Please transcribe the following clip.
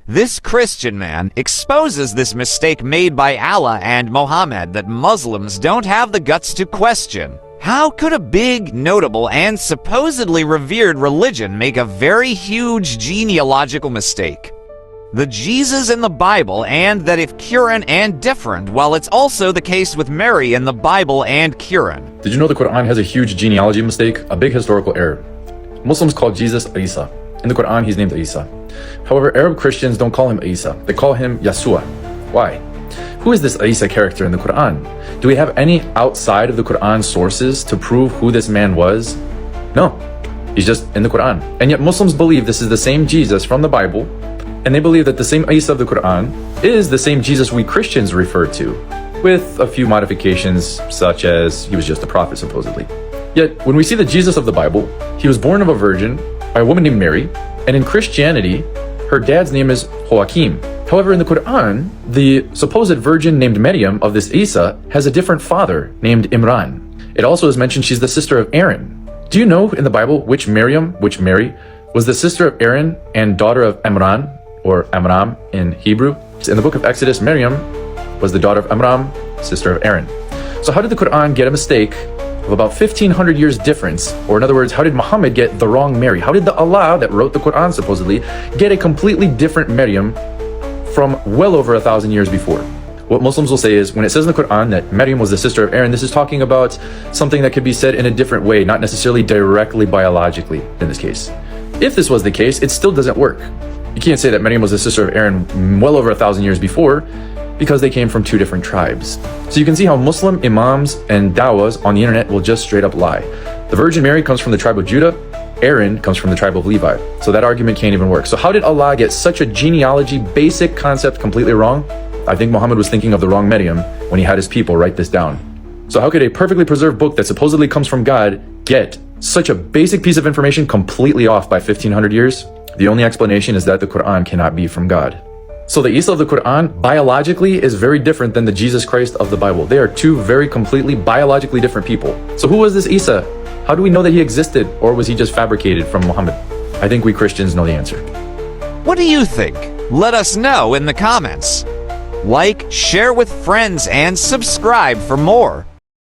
This Christian man exposes this mistake made by Allah and Muhammad that Muslims don't have the guts to question. How could a big, notable, and supposedly revered religion make a very huge genealogical mistake? The Jesus in the Bible, and that if Quran and different, while it's also the case with Mary in the Bible and Quran. Did you know the Quran has a huge genealogy mistake? A big historical error. Muslims call Jesus Isa. In the Quran, he's named Isa. However, Arab Christians don't call him Isa. They call him Yasua. Why? Who is this Isa character in the Quran? Do we have any outside of the Quran sources to prove who this man was? No. He's just in the Quran. And yet Muslims believe this is the same Jesus from the Bible, and they believe that the same Isa of the Quran is the same Jesus we Christians refer to, with a few modifications, such as he was just a prophet, supposedly. Yet, when we see the Jesus of the Bible, he was born of a virgin by a woman named Mary, and in Christianity, her dad's name is Joachim. However, in the Quran, the supposed virgin named Maryam of this Isa has a different father named Imran. It also is mentioned she's the sister of Aaron. Do you know in the Bible which Mary, was the sister of Aaron and daughter of Imran, or Amram in Hebrew? In the book of Exodus, Miriam was the daughter of Amram, sister of Aaron. So how did the Quran get a mistake of about 1,500 years difference? Or in other words, how did Muhammad get the wrong Mary? How did the Allah that wrote the Quran supposedly get a completely different Maryam from well over 1,000 years before? What Muslims will say is, when it says in the Quran that Maryam was the sister of Aaron, this is talking about something that could be said in a different way, not necessarily directly biologically in this case. If this was the case, it still doesn't work. You can't say that Maryam was the sister of Aaron well over 1,000 years before, because they came from two different tribes. So you can see how Muslim imams and dawahs on the internet will just straight up lie. The Virgin Mary comes from the tribe of Judah, Aaron comes from the tribe of Levi. So that argument can't even work. So how did Allah get such a genealogy basic concept completely wrong? I think Muhammad was thinking of the wrong Maryam when he had his people write this down. So how could a perfectly preserved book that supposedly comes from God get such a basic piece of information completely off by 1,500 years? The only explanation is that the Quran cannot be from God. So the Isa of the Quran biologically is very different than the Jesus Christ of the Bible. They are two very completely biologically different people. So who was this Isa? How do we know that he existed, or was he just fabricated from Muhammad? I think we Christians know the answer. What do you think? Let us know in the comments. Like, share with friends, and subscribe for more.